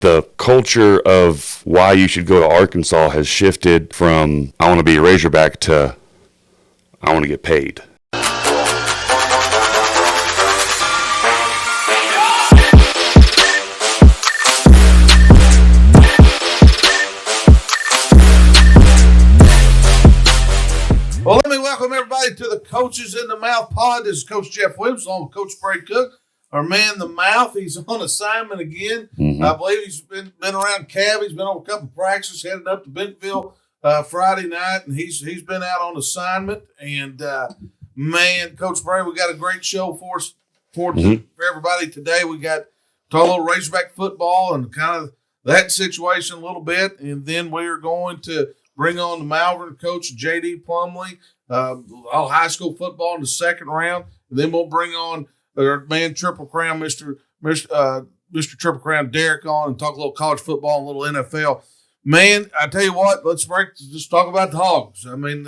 the culture of why you should go to Arkansas has shifted from I want to be a Razorback to I want to get paid. Well, let me welcome everybody to the Coaches in the Mouth pod. This is Coach Jeff Williams along with Coach Bray Cook, our man, the Mouth. He's on assignment again. I believe he's been around Cab. He's been on a couple of practices, headed up to Bentonville Friday night, and he's been out on assignment. And man, Coach Bray, we got a great show for us for everybody today. We got talk a little Razorback football and kind of that situation a little bit, and then we are going to bring on the Malvern coach, J.D. Plumley, all high school football in the second round. And then we'll bring on our man, Triple Crown, Mr. Triple Crown, Derek, on and talk a little college football and a little NFL. Man, I tell you what, let's just talk about the Hogs. I mean,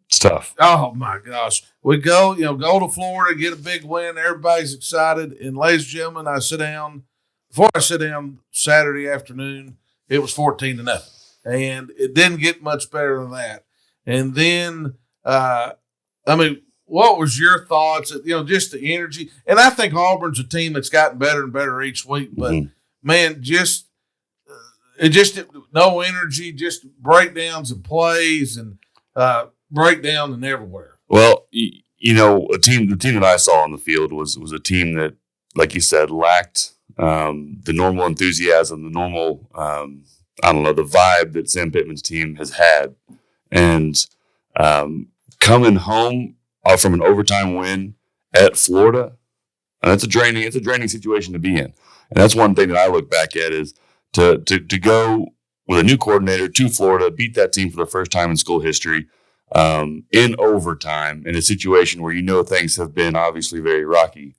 It's tough. Oh, my gosh. We go to Florida, get a big win. Everybody's excited. And, ladies and gentlemen, before I sit down Saturday afternoon, it was 14-0, and it didn't get much better than that. And then, what was your thoughts? Just the energy. And I think Auburn's a team that's gotten better and better each week. But man, just no energy, just breakdowns and plays and breakdown and everywhere. Well, the team that I saw on the field was a team that, like you said, lacked the normal enthusiasm, the normal, the vibe that Sam Pittman's team has had. And coming home from an overtime win at Florida, and it's a draining situation to be in. And that's one thing that I look back at is to go with a new coordinator to Florida, beat that team for the first time in school history, in overtime, in a situation where things have been obviously very rocky.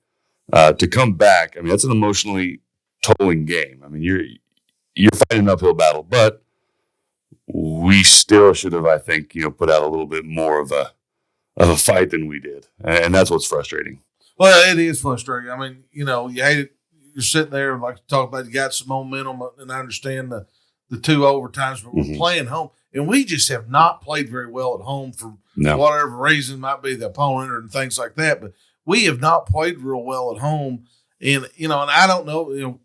To come back, that's an emotionally tolling game. You're fighting an uphill battle, but we still should have, I think, put out a little bit more of a fight than we did, and that's what's frustrating. Well, it is frustrating. You hate it. You're sitting there and like to talk about you got some momentum, and I understand the two overtimes, but we're playing home, and we just have not played very well at home for whatever reason, might be the opponent and things like that, but we have not played real well at home. And, and I don't know,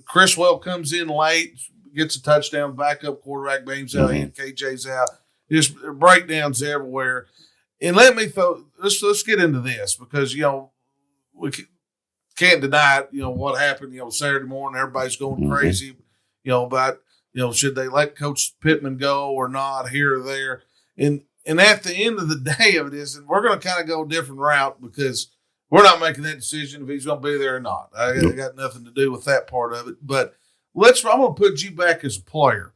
Criswell comes in late, gets a touchdown, backup quarterback, Bames out, and KJ's out. Just breakdowns everywhere. And let's get into this because, we can't deny it, what happened, Saturday morning, everybody's going crazy, about, should they let Coach Pittman go or not here or there. And at the end of the day of it is, and we're going to kind of go a different route because we're not making that decision if he's going to be there or not. I got nothing to do with that part of it. But I'm going to put you back as a player.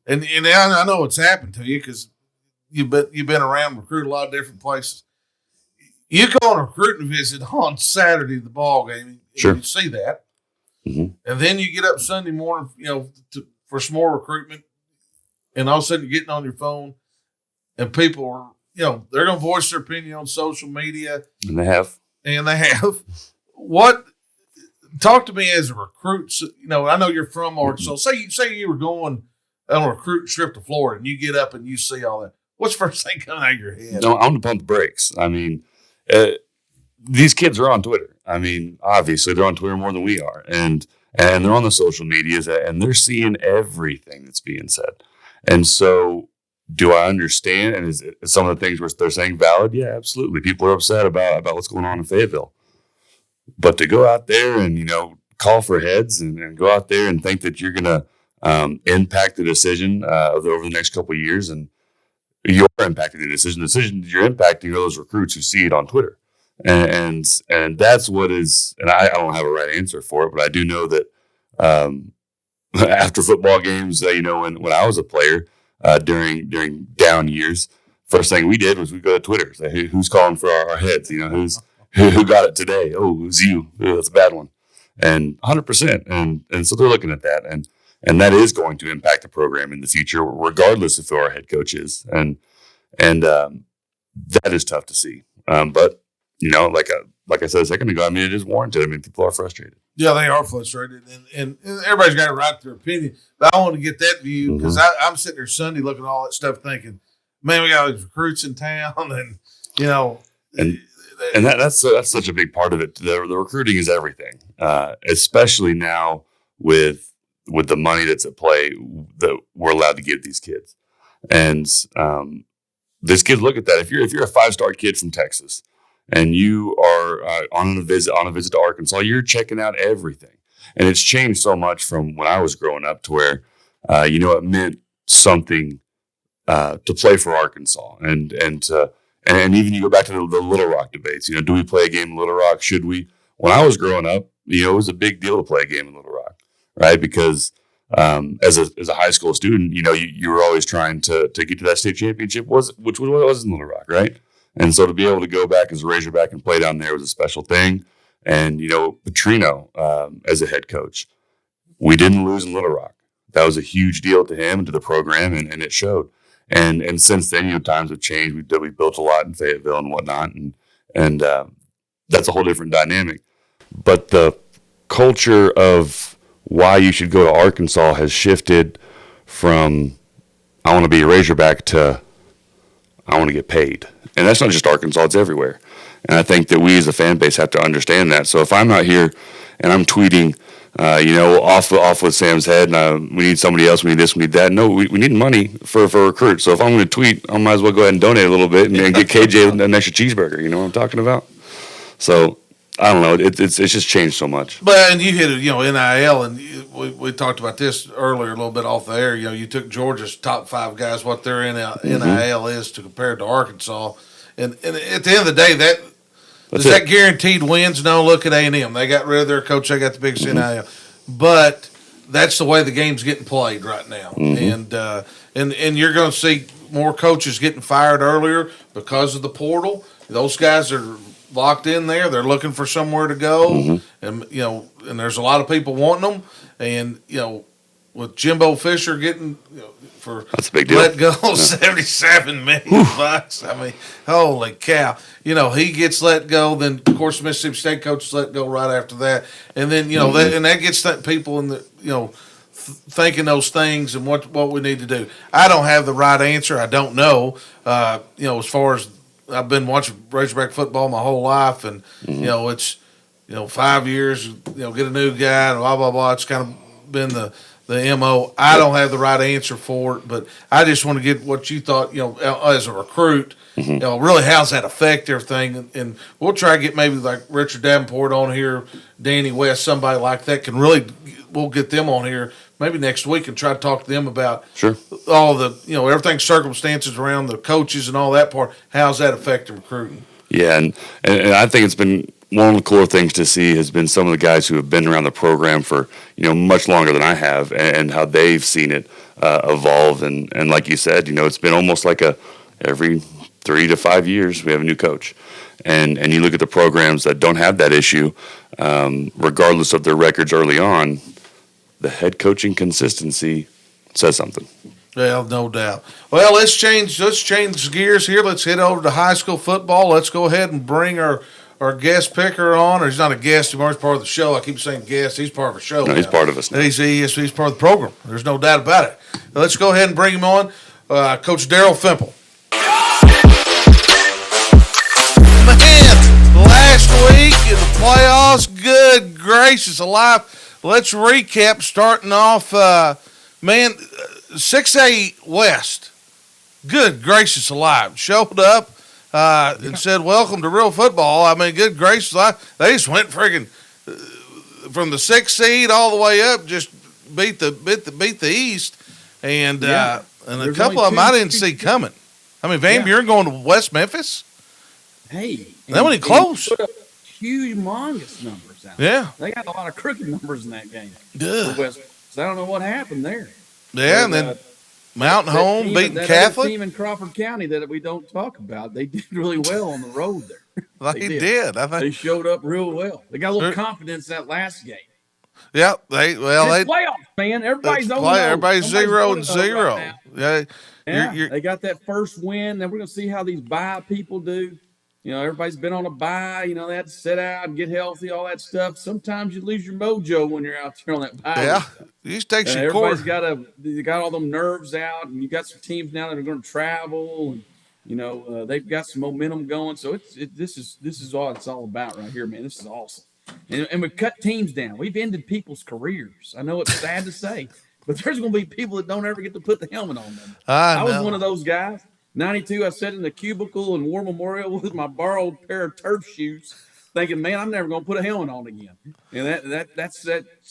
And I know it's happened to you because you've been around, recruited a lot of different places. You go on a recruiting visit on Saturday, the ball game. Sure. You see that. And then you get up Sunday morning, for some more recruitment, and all of a sudden you're getting on your phone, and people are, they're going to voice their opinion on social media. And they have. Talk to me as a recruit. I know you're from Arkansas. Say you were going on a recruit trip to Florida, and you get up and you see all that. What's the first thing coming out of your head? No, I'm going to pump the brakes. These kids are on Twitter. Obviously they're on Twitter more than we are. And they're on the social medias, and they're seeing everything that's being said. And so do I understand? And is some of the things they're saying valid? Yeah, absolutely. People are upset about what's going on in Fayetteville. But to go out there and, call for heads and go out there and think that you're going to impact the decision over the next couple of years, and you're impacting the decision. The decision you're impacting are those recruits who see it on Twitter. And that's what is, and I don't have a right answer for it, but I do know that after football games, when I was a player during down years, first thing we did was we go to Twitter, say, who's calling for our heads? Who got it today? Oh, it was you. Oh, that's a bad one. And 100%. And so they're looking at that, and that is going to impact the program in the future, regardless of who our head coach is. And that is tough to see. But like I said a second ago, it is warranted. People are frustrated. Yeah, they are frustrated, and everybody's got a right to their opinion. But I want to get that view because I'm sitting there Sunday looking at all that stuff, thinking, "Man, we got these recruits in town," and you know, and that's such a big part of it. The recruiting is everything, especially now with the money that's at play that we're allowed to give these kids. And these kids look at that. If you're a 5-star kid from Texas and you are on a visit to Arkansas, you're checking out everything. And it's changed so much from when I was growing up to where it meant something to play for Arkansas, and even you go back to the Little Rock debates. Do we play a game in Little Rock? Should we? When I was growing up, it was a big deal to play a game in Little Rock, right? Because as a high school student, you were always trying to get to that state championship, which was in Little Rock, right? And so to be able to go back as a Razorback and play down there was a special thing. And Petrino, as a head coach, we didn't lose in Little Rock. That was a huge deal to him and to the program, and it showed. And since then, times have changed. We built a lot in Fayetteville and whatnot, and that's a whole different dynamic. But the culture of why you should go to Arkansas has shifted from I want to be a Razorback to I want to get paid. And that's not just Arkansas, it's everywhere. And I think that we as a fan base have to understand that. So if I'm not here and I'm tweeting, off with Sam's head, and we need somebody else, we need this, we need that. No, we need money for recruits. So if I'm going to tweet, I might as well go ahead and donate a little bit and get KJ an extra cheeseburger. You know what I'm talking about? So I don't know. It's just changed so much. But and you hit it, NIL, and we talked about this earlier a little bit off the air. You took Georgia's top 5 guys, what their NIL is to compare to Arkansas, and at the end of the day, that guaranteed wins? No, look at A&M. They got rid of their coach. They got the biggest NIL, but that's the way the game's getting played right now, and you're going to see more coaches getting fired earlier because of the portal. Those guys are locked in there. They're looking for somewhere to go, and and there's a lot of people wanting them. And with Jimbo Fisher getting that's a big deal. Let go $77 million bucks. I mean, holy cow! He gets let go. Then of course Mississippi State coach is let go right after that, and then that gets people in the thinking those things and what we need to do. I don't have the right answer. I don't know. As far as I've been watching Razorback football my whole life, and it's 5 years, get a new guy, and blah blah blah. It's kind of been the MO. I don't have the right answer for it, but I just want to get what you thought. As a recruit, really how's that affect everything? And we'll try to get maybe like Richard Davenport on here, Danny West, somebody like that can really. We'll get them on here maybe next week and try to talk to them about all the everything, circumstances around the coaches and all that part. How's that affecting recruiting? Yeah, and I think it's been one of the cooler things to see has been some of the guys who have been around the program for much longer than I have, and how they've seen it evolve. And like you said, it's been almost like every 3 to 5 years we have a new coach. And you look at the programs that don't have that issue, regardless of their records early on, the head coaching consistency says something. Well, no doubt. Well, let's change gears here. Let's head over to high school football. Let's go ahead and bring our guest picker on. Or he's not a guest anymore. He's part of the show. I keep saying guest. He's part of the show. No, he's part of us now. He's part of the program. There's no doubt about it. Let's go ahead and bring him on. Coach Daryl Fimple. Man, last week in the playoffs, good gracious alive. Let's recap starting off, 6A West. Good gracious alive. Showed up and said, welcome to real football. I mean, good gracious alive. They just went freaking from the 6th seed all the way up, just beat the East. And a couple of them I didn't see coming. I mean, Van Buren going to West Memphis. Hey. That wasn't close. Put up humongous numbers out there. Yeah. They got a lot of crooked numbers in that game. Yeah. So I don't know what happened there. Yeah, and then Mountain Home beating Catholic. That team in Crawford County that we don't talk about, they did really well on the road there. They did. I think they showed up real well. They got a little confidence that last game. Yeah, they playoffs, man. Everybody's 0-0. Right, they got that first win. Then we're gonna see how these bye people do. everybody's been on a bye. They had to sit out and get healthy, all that stuff. Sometimes you lose your mojo when you're out there on that bye. Yeah, you just take your everybody's got all them nerves out, and you got some teams now that are going to travel, and they've got some momentum going. So this is all it's all about right here, man. This is awesome, and we've cut teams down. We've ended people's careers. I know it's sad to say, but there's going to be people that don't ever get to put the helmet on them. I was one of those guys. 92, I sat in the cubicle in War Memorial with my borrowed pair of turf shoes, thinking, man, I'm never going to put a helmet on again. And that's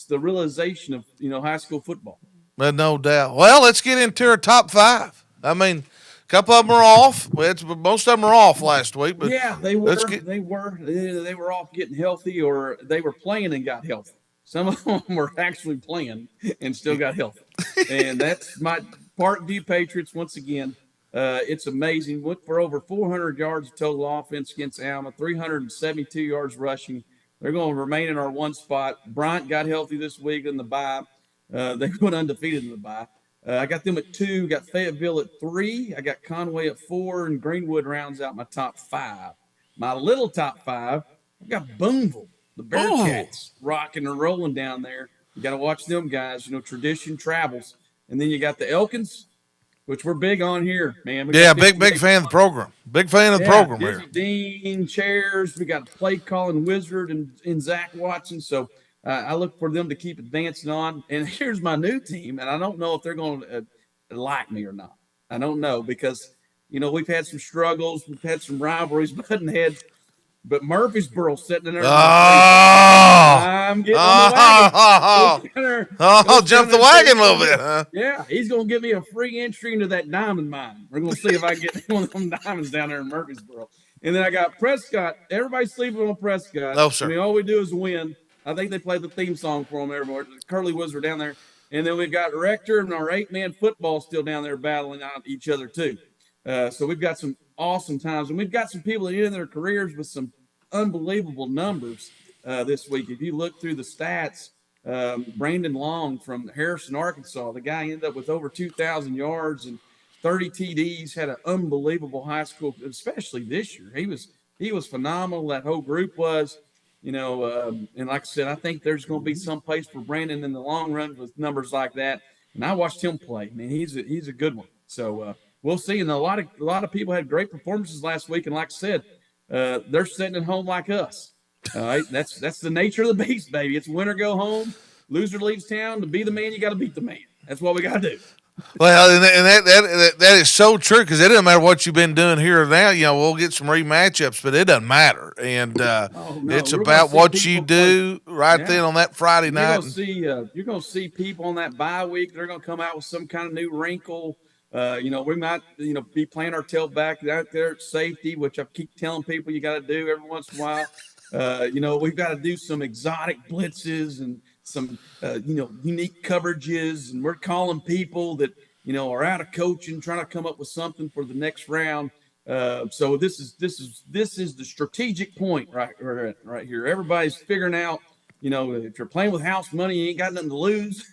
the realization of, high school football. But no doubt. Well, let's get into our top 5. I mean, a couple of them are off. Most of them are off last week. But yeah, they were. They were off getting healthy, or they were playing and got healthy. Some of them were actually playing and still got healthy. And that's my Parkview Patriots once again. It's amazing. Went for over 400 yards of total offense against Alma, 372 yards rushing. They're going to remain in our one spot. Bryant got healthy this week in the bye. They went undefeated in the bye. I got them at 2, got Fayetteville at 3. I got Conway at 4, and Greenwood rounds out my top 5. My little top 5, I got Boonville, the Bearcats, rocking and rolling down there. You got to watch them guys. Tradition travels. And then you got the Elkins, which we're big on here, man. Big fan of the program. Big fan of the program here. Dean, chairs. We got a play calling wizard and Zach Watson. So I look for them to keep advancing on. And here's my new team, and I don't know if they're going to like me or not. I don't know because, we've had some struggles. We've had some rivalries, butting heads. But Murfreesboro sitting in there. I'm getting on the wagon. Jump the wagon a little bit, huh? Yeah, he's going to give me a free entry into that diamond mine. We're going to see if I can get one of them diamonds down there in Murfreesboro. And then I got Prescott. Everybody's sleeping on Prescott. Oh, sir. I mean, all we do is win. I think they play the theme song for them everywhere. The Curly Wizard down there. And then we've got Rector and our 8-man football still down there battling out each other, too. So we've got some awesome times. And we've got some people that end their careers with some unbelievable numbers this week. If you look through the stats, Brandon Long from Harrison, Arkansas, the guy ended up with over 2,000 yards and 30 TDs, had an unbelievable high school, especially this year. He was phenomenal. That whole group was, and like I said, I think there's going to be some place for Brandon in the long run with numbers like that. And I watched him play. Man, he's a good one. So we'll see. And a lot of people had great performances last week. And like I said, they're sitting at home like us. All right, that's the nature of the beast, baby. It's win or go home. Loser leaves town. To be the man, you got to beat the man. That's what we got to do. Well, and that is so true because it doesn't matter what you've been doing here or now. We'll get some rematchups, but it doesn't matter. And it's about what you do then on that Friday night. You're going to see people on that bye week. They're going to come out with some kind of new wrinkle. We might, be playing our tailback out there at safety, which I keep telling people you got to do every once in a while. We've got to do some exotic blitzes and some, unique coverages. And we're calling people that, are out of coaching, trying to come up with something for the next round. So this is the strategic point right here. Everybody's figuring out, if you're playing with house money, you ain't got nothing to lose.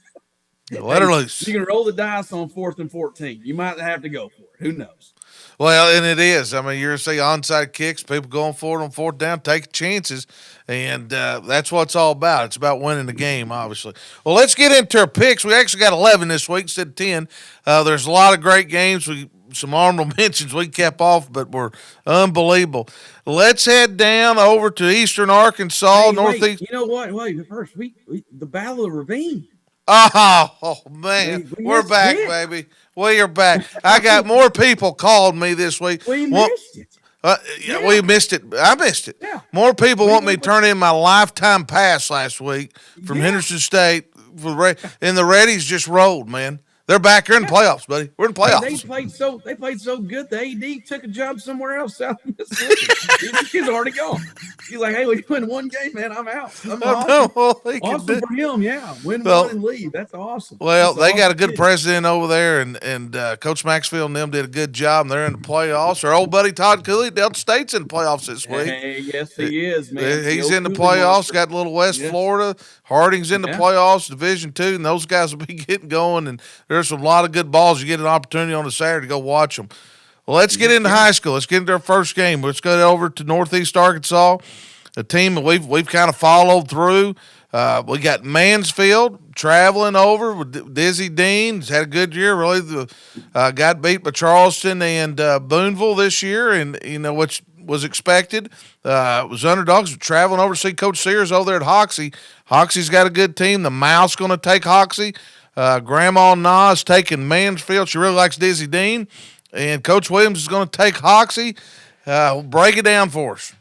Let her loose. You can roll the dice on 4th and 14. You might have to go for it. Who knows? Well, and it is. I mean, you're going to see onside kicks, people going for it on 4th down, take chances, and that's what it's all about. It's about winning the game, obviously. Well, let's get into our picks. We actually got 11 this week instead of 10. There's a lot of great games. Some honorable mentions we kept off, but were unbelievable. Let's head down over to Eastern Arkansas, Northeast. Wait, you know what? Wait, first, we the Battle of the Ravine. Oh man, we're back, baby. We are back. I got more people called me this week. We missed it. We missed it. I missed it. Yeah. More people want me to turn in my lifetime pass last week from Henderson State. And the Reddies just rolled, man. They're back here in the playoffs, buddy. We're in the playoffs. They played so good. The AD took a job somewhere else south of Mississippi. He's already gone. He's like, hey, we win one game, man. I'm out. Awesome for him, yeah. Win one and leave. That's awesome. Well, they got a good president over there, and Coach Maxfield and them did a good job. And they're in the playoffs. Our old buddy Todd Cooley, Delta State's in the playoffs this week. Hey, yes, he is, man. He's in the playoffs. Got a little West Florida. Harding's in the playoffs, Division II, and those guys will be getting going. And there's a lot of good balls. You get an opportunity on a Saturday to go watch them. Well, let's get into high school. Let's get into our first game. Let's go over to Northeast Arkansas, a team that we've kind of followed through. We got Mansfield traveling over with Dizzy Dean. He's had a good year. Really, got beat by Charleston and Booneville this year, and which was expected. It was underdogs traveling over to see Coach Sears over there at Hoxie. Hoxie's got a good team. The Mouse going to take Hoxie. Grandma Nas taking Mansfield. She really likes Dizzy Dean. And Coach Williams is going to take Hoxie. Break it down for us.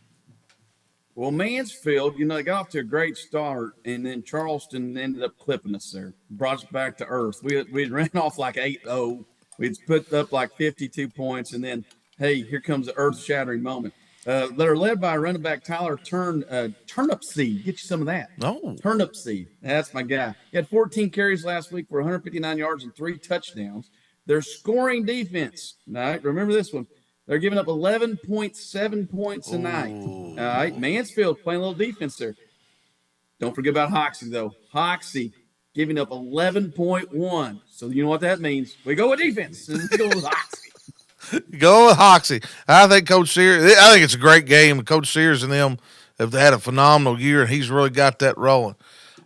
Well, Mansfield, they got off to a great start, and then Charleston ended up clipping us there, brought us back to earth. We ran off like 8-0. We'd put up like 52 points, and then, hey, here comes the earth-shattering moment. They're led by running back Tyler Turnip Seed. Get you some of that. Oh. Turnip Seed. That's my guy. He had 14 carries last week for 159 yards and 3 touchdowns. Their scoring defense, all right, remember this one. They're giving up 11.7 points a night. All right, Mansfield playing a little defense there. Don't forget about Hoxie, though. Hoxie giving up 11.1. So you know what that means. We go with defense. And we go with Hoxie. Go with Hoxie. I think Coach Sears, I think it's a great game. Coach Sears and them have had a phenomenal year, and he's really got that rolling.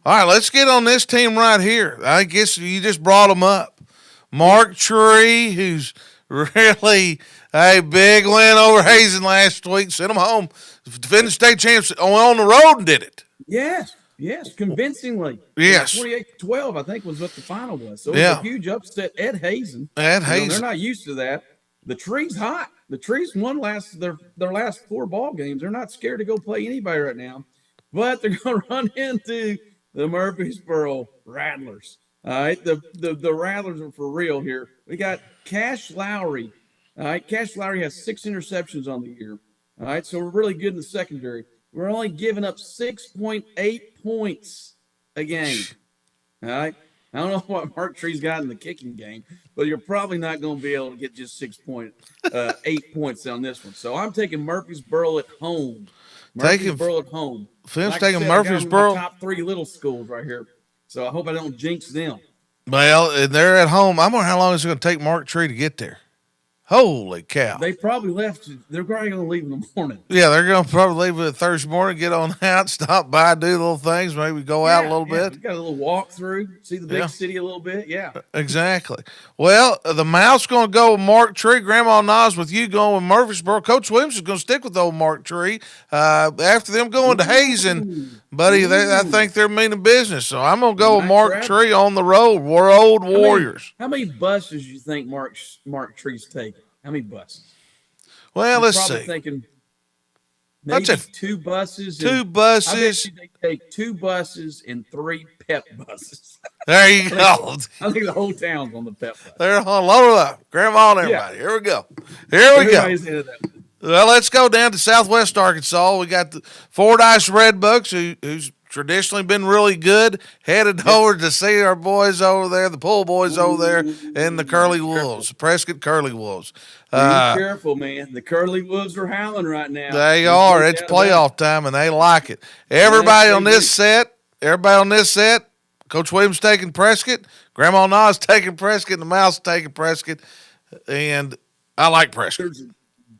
All right, let's get on this team right here. I guess you just brought them up. Mark Tree, who's really a big win over Hazen last week, sent them home, defending state champs on the road and did it. Yes, convincingly. Yes. 28-12, I think, was what the final was. So it was a huge upset. Ed Hazen. They're not used to that. The Tree's hot. The Trees won their last 4 ball games. They're not scared to go play anybody right now. But they're going to run into the Murfreesboro Rattlers. All right, the Rattlers are for real here. We got Cash Lowry. All right, Cash Lowry has 6 interceptions on the year. All right, so we're really good in the secondary. We're only giving up 6.8 points a game. All right, I don't know what Mark Tree's got in the kicking game, but you're probably not going to be able to get just 6.8 points on this one. So I'm taking Murfreesboro at home. Murfreesboro at home. Finn's taking Murfreesboro. Top 3 little schools right here. So I hope I don't jinx them. Well, they're at home. I wonder how long it's going to take Mark Tree to get there. Holy cow. They probably left. They're probably going to leave in the morning. Yeah, they're going to probably leave it Thursday morning, get on out, stop by, do little things, maybe go out a little bit. You got a little walk through, see the big city a little bit. Yeah. Exactly. Well, the Mouse going to go with Mark Tree. Grandma Nas with you going with Murfreesboro. Coach Williams is going to stick with old Mark Tree. After them going to Hazen, buddy, I think they're meaning business. So I'm going to go with Mark Tree on the road. We're old Warriors. How many buses do you think Mark Tree's taking? How many buses? Well, let's see. Thinking maybe 2 buses. 2 buses. I bet they take 2 buses and 3 pep buses. There you go. I think the whole town's on the pep bus. They're on load up. Grandma and everybody. Here we go. Well, let's go down to Southwest Arkansas. We got the Fordyce Redbucks, who's traditionally been really good, headed over to see our boys over there, the Pool boys over there, and the Curly Wolves, Prescott Curly Wolves. Be careful, man. The Curly Wolves are howling right now. They are. It's playoff time, and they like it. Everybody on this set, Coach Williams taking Prescott, Grandma Nas taking Prescott, and the Mouse taking Prescott, and I like Prescott. There's a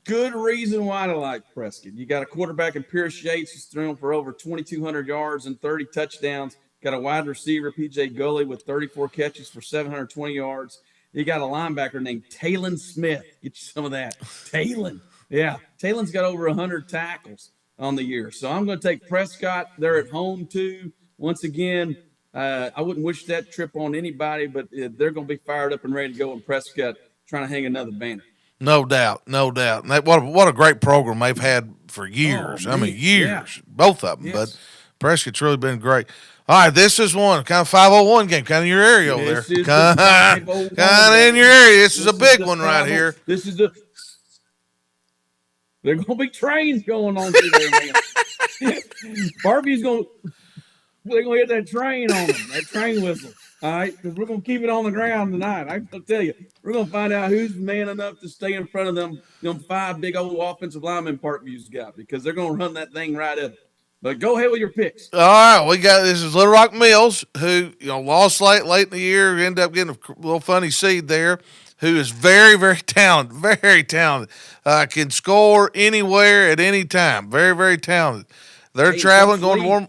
good reason why to like Prescott. You got a quarterback in Pierce Yates who's thrown for over 2,200 yards and 30 touchdowns. Got a wide receiver, P.J. Gully, with 34 catches for 720 yards. You got a linebacker named Talon Smith. Get you some of that. Talon. Yeah. Talon's got over 100 tackles on the year. So I'm going to take Prescott. They're at home, too. Once again, I wouldn't wish that trip on anybody, but they're going to be fired up and ready to go in Prescott trying to hang another banner. No doubt. And what a great program they've had for years. Years, both of them. Yes. But Prescott's really been great. All right, this is one kind of 501 game, kind of your area over there. Kind of in your area. This is a big one right here. There are going to be trains going on through there, man. Barbie's going to. They're going to hit that train on them, that train whistle. All right, because we're going to keep it on the ground tonight. I'm going to tell you, we're going to find out who's man enough to stay in front of them 5 big old offensive linemen Parkview's got, because they're going to run that thing right up. But go ahead with your picks. All right, this is Little Rock Mills, who lost late in the year, ended up getting a little funny seed there. who is very, very talented, very talented, can score anywhere at any time. Very, very talented. They're Hey, traveling, Coach going to Lee, warm.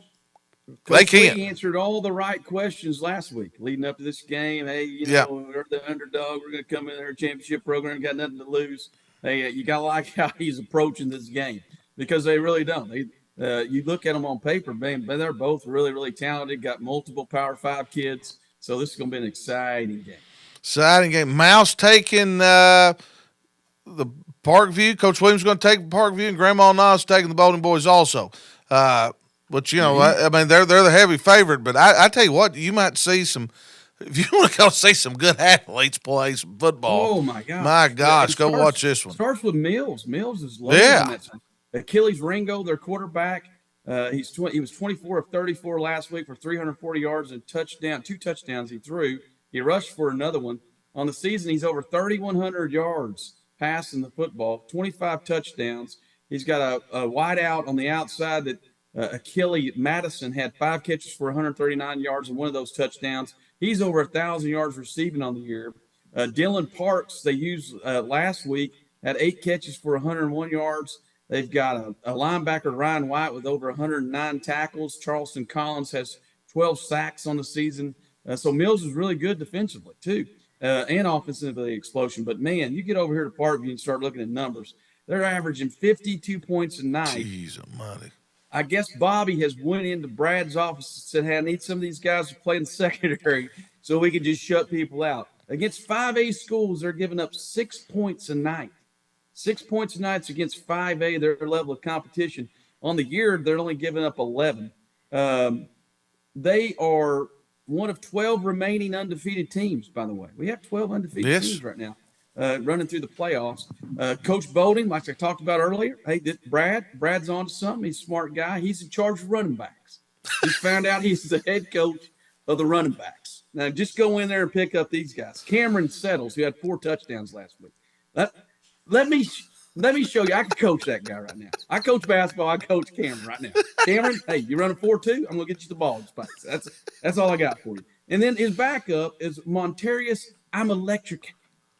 They Coach can. Lee answered all the right questions last week leading up to this game. Hey, Yeah. we're the underdog. We're going to come in our championship program, got nothing to lose. Hey, you got to like how he's approaching this game because they really don't. You look at them on paper, man, but they're both really, really talented, got multiple Power 5 kids. So this is going to be an exciting game. Exciting game. Mouse taking the Parkview. Coach Williams is going to take Parkview, and Grandma Nas taking the Bowling Boys also. But I mean, they're the heavy favorite. But I tell you what, you might see some. If you want to go see some good athletes play some football, Oh my gosh! my gosh, go Starts- watch this one. Starts with Mills. Mills is loaded Yeah. on that side. Achilles Ringo, their quarterback. He was 24 of 34 last week for 340 yards and touchdown, 2 touchdowns he threw. He rushed for another one. On the season, he's over 3,100 yards passing the football, 25 touchdowns. He's got a wide out on the outside that Achilles Madison had 5 catches for 139 yards and one of those touchdowns. He's over 1,000 yards receiving on the year. Dylan Parks, they used last week, had 8 catches for 101 yards. They've got a linebacker, Ryan White, with over 109 tackles. Charleston Collins has 12 sacks on the season. So Mills is really good defensively, too, and offensively explosion. But, man, you get over here to Parkview and start looking at numbers. They're averaging 52 points a night. Jeez almighty. I guess Bobby has went into Brad's office and said, hey, I need some of these guys to play in the secondary so we can just shut people out. Against 5A schools, they're giving up 6 points a night. 6 points a night against 5A, their level of competition. On the year, they're only giving up 11. They are one of 12 remaining undefeated teams, by the way. We have 12 undefeated teams right now running through the playoffs. Coach Bowden, like I talked about earlier, hey, Brad's on to something. He's a smart guy. He's in charge of running backs. He's found out he's the head coach of the running backs. Now, just go in there and pick up these guys. Cameron Settles, who had 4 touchdowns last week. Let me show you. I can coach that guy right now. I coach basketball. I coach Cameron right now. Cameron, hey, you run a 4-2? I'm gonna get you the ball in space. That's all I got for you. And then his backup is Montarius. I'm electric.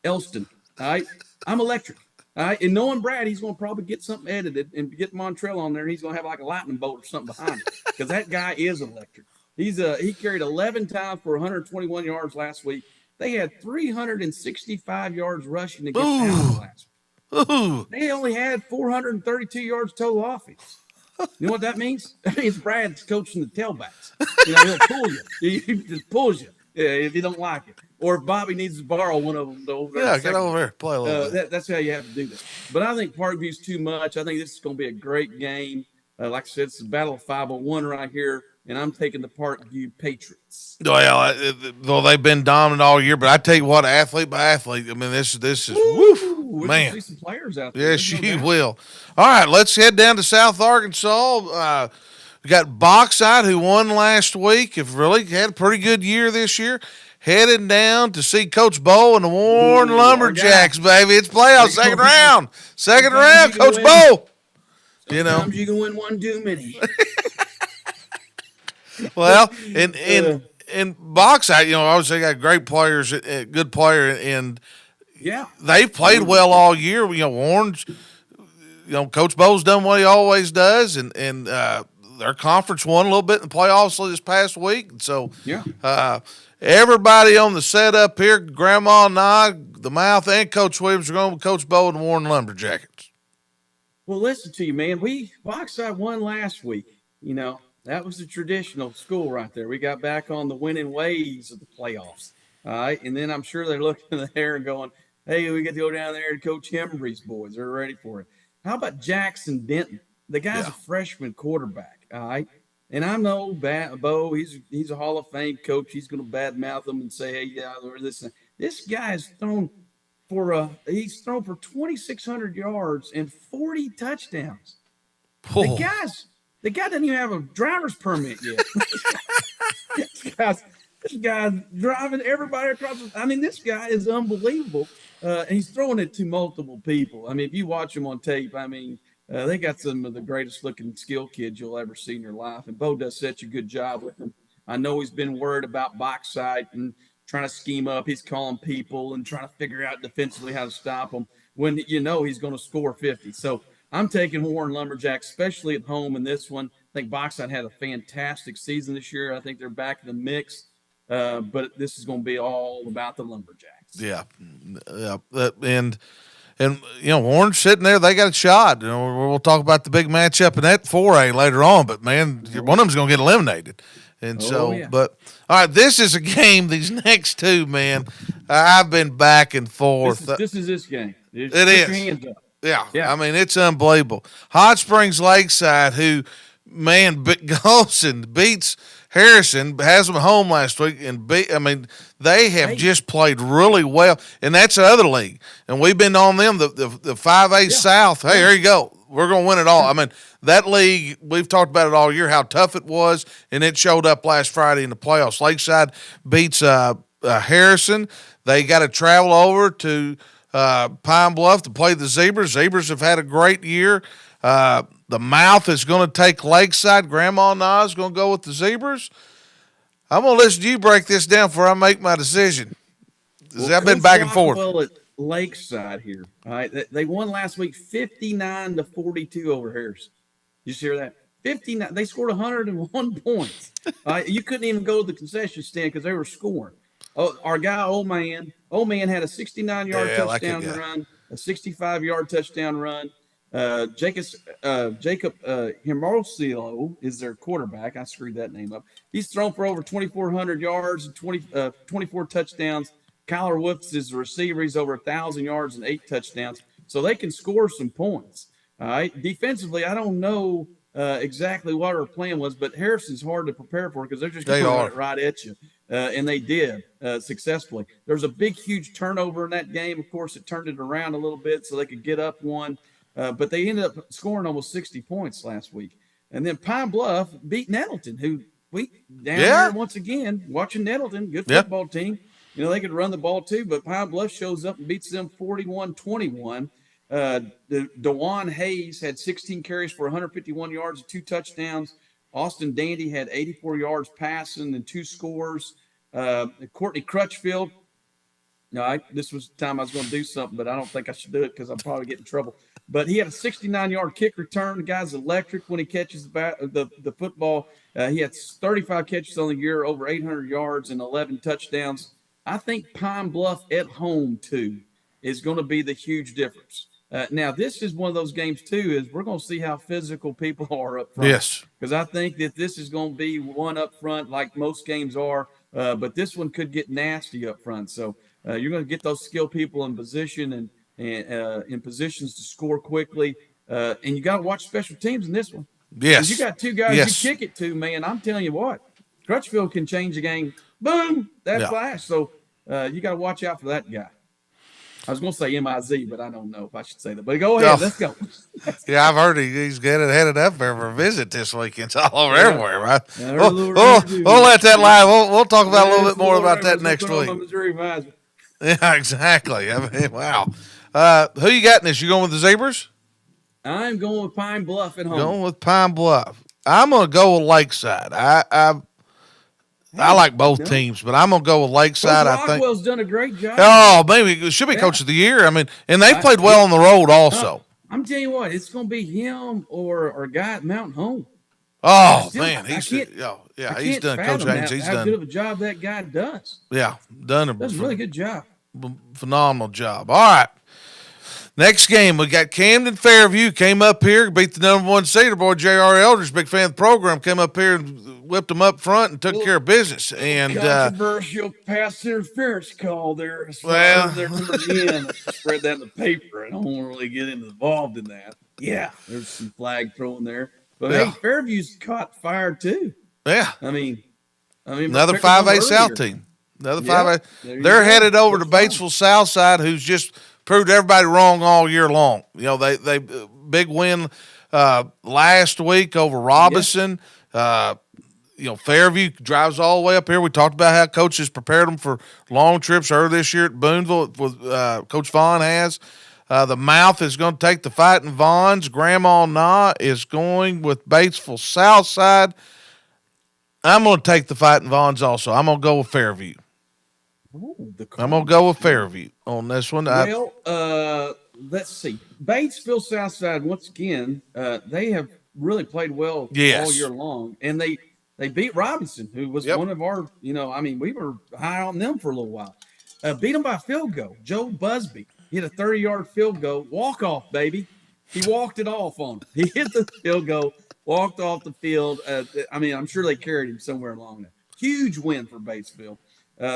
Elston. All right, I'm electric. All right, and knowing Brad, he's gonna probably get something edited and get Montrell on there. And he's gonna have like a lightning bolt or something behind him because that guy is electric. He carried 11 times for 121 yards last week. They had 365 yards rushing against Allen last week. Ooh. They only had 432 yards total offense. You know what that means? That means Brad's coaching the tailbacks. He'll pull you. He just pulls you if you don't like it. Or if Bobby needs to borrow one of them to over there. Yeah, get over here. Play a little bit. That's how you have to do that. But I think Parkview's too much. I think this is going to be a great game. Like I said, it's a battle of 501 right here. And I'm taking the Parkview Patriots. Well, though they've been dominant all year, but I tell you what, athlete by athlete, I mean, this is woof, man. See some players out there. Yes, you will. All right, let's head down to South Arkansas. We got Bauxite, who won last week. Have really had a pretty good year this year. Heading down to see Coach Bo and the Warren Lumberjacks, baby. It's playoffs, second round. Second round, Coach Bo. Sometimes you can win one too many. Well, and Bauxite, obviously got great players, good player, and they've played well all year. Warren's, Coach Bo's done what he always does, and their conference won a little bit in the playoffs this past week. So, everybody on the setup here, Grandma and I, the Mouth, and Coach Williams are going with Coach Bo and the Warren Lumberjackets. Well, listen to you, man. Bauxite won last week. That was the traditional school right there. We got back on the winning ways of the playoffs. All right. And then I'm sure they're looking there and going, hey, we get to go down there and coach Hembry's boys. They're ready for it. How about Jackson Denton? The guy's a freshman quarterback. All right. And I know Bo, he's a Hall of Fame coach. He's going to badmouth them and say, hey, this guy has thrown for 2,600 yards and 40 touchdowns. Oh. The guy doesn't even have a driver's permit yet. This guy's driving everybody across. This guy is unbelievable. And he's throwing it to multiple people. If you watch him on tape, they got some of the greatest looking skill kids you'll ever see in your life. And Bo does such a good job with them. I know he's been worried about Bauxite and trying to scheme up. He's calling people and trying to figure out defensively how to stop them when he's going to score 50. So I'm taking Warren Lumberjacks, especially at home in this one. I think Bauxite had a fantastic season this year. I think they're back in the mix, but this is going to be all about the Lumberjacks. Yeah, and Warren's sitting there. They got a shot. We'll talk about the big matchup in that 4A later on. But man, one of them's going to get eliminated. And but all right, this is a game. These next two, man, I've been back and forth. This is this game. It is. Your hands up. Yeah. I mean, it's unbelievable. Hot Springs Lakeside, who, man, Golson beats Harrison, has them home last week, and they have just played really well, and that's the other league. And we've been on them, the 5A South. Hey, there you go. We're going to win it all. I mean, that league, we've talked about it all year, how tough it was, and it showed up last Friday in the playoffs. Lakeside beats Harrison. They got to travel over to Pine Bluff to play the Zebras. Zebras have had a great year. The Mouth is going to take Lakeside. Grandma Nah is going to go with the Zebras. I'm going to listen to you break this down before I make my decision. I've been back and forth. Well, at Lakeside here, all right, they won last week 59-42 over Harrison. Did you hear that? 59. They scored 101 points. You couldn't even go to the concession stand because they were scoring. Oh, our guy, Old Man had a 69-yard touchdown run, a 65-yard touchdown run. Jacob Himarosilo is their quarterback. I screwed that name up. He's thrown for over 2,400 yards and 24 touchdowns. Kyler Woods is the receiver. He's over 1,000 yards and 8 touchdowns. So they can score some points. All right. Defensively, I don't know exactly what our plan was, but Harrison's hard to prepare for because they're just going to run it right at you. And they did successfully. There was a big, huge turnover in that game. Of course, it turned it around a little bit so they could get up one. But they ended up scoring almost 60 points last week. And then Pine Bluff beat Nettleton, who there once again, watching Nettleton, good football team. They could run the ball too, but Pine Bluff shows up and beats them 41-21. DeJuan Hayes had 16 carries for 151 yards and 2 touchdowns. Austin Dandy had 84 yards passing and 2 scores. Courtney Crutchfield. This was the time I was going to do something, but I don't think I should do it because I'll probably get in trouble. But he had a 69-yard kick return. The guy's electric when he catches the football. He had 35 catches on the year, over 800 yards and 11 touchdowns. I think Pine Bluff at home, too, is going to be the huge difference. Now, this is one of those games, too, is we're going to see how physical people are up front. Yes. Because I think that this is going to be one up front like most games are, but this one could get nasty up front. So you're going to get those skilled people in position and in positions to score quickly. And you got to watch special teams in this one. Yes. You got 2 guys you kick it to, man. I'm telling you what, Crutchfield can change the game. Boom, flash. So you got to watch out for that guy. I was going to say MIZ, but I don't know if I should say that. But go ahead, let's go. I've heard he's headed up there for a visit this weekend. It's all over everywhere, right? We'll let that lie. We'll talk about a little bit more about that next week. Yeah, exactly. I mean, wow. Who you got in this? You going with the Zebras? I'm going with Pine Bluff at home. Going with Pine Bluff. I'm going to go with Lakeside. I like both teams, but I'm going to go with Lakeside. Coach Rockwell's done a great job. Oh, maybe it should be Coach of the Year. I mean, and they played well on the road also. I'm telling you what, it's going to be him or a guy at Mountain Home. Oh, man. He's done. Coach Haynes, he's done. How good of a job that guy does. Yeah, done a really good job. Phenomenal job. All right. Next game, we got Camden Fairview came up here, beat the number 1 seed. Our boy J.R. Eldridge, big fan of the program, came up here and whipped them up front and took care of business. And controversial pass interference call there. Well, they're coming in. Spread that in the paper. I don't want to really get involved in that. Yeah, there's some flag throwing there. But hey, Fairview's caught fire too. Yeah, I mean, another 5A South team. Another 5A. They're headed over to Batesville Southside, who's just proved everybody wrong all year long. They big win last week over Robinson. Fairview drives all the way up here. We talked about how coaches prepared them for long trips earlier this year at Boonville. Coach Vaughn has. The Mouth is going to take the Fighting Vaughns. Grandma Nah is going with Batesville Southside. I'm going to take the Fighting Vaughns also. I'm going to go with Fairview. Ooh, the I'm gonna go with Fairview on this one. Well, let's see. Batesville Southside once again. They have really played well Yes. all year long, and they beat Robinson, who was Yep. one of our. I mean, we were high on them for a little while. Beat them by a field goal. Joe Busby hit a 30-yard field goal, walk off, baby. He walked it off on him. He hit the field goal, walked off the field. I mean, I'm sure they carried him somewhere along there. Huge win for Batesville.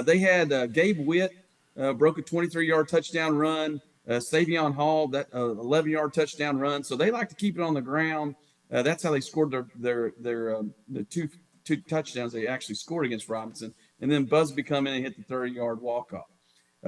They had Gabe Witt broke a 23-yard touchdown run. Savion Hall, that 11-yard touchdown run. So they like to keep it on the ground. That's how they scored the two touchdowns they actually scored against Robinson. And then Busby come in and hit the 30-yard walk-off.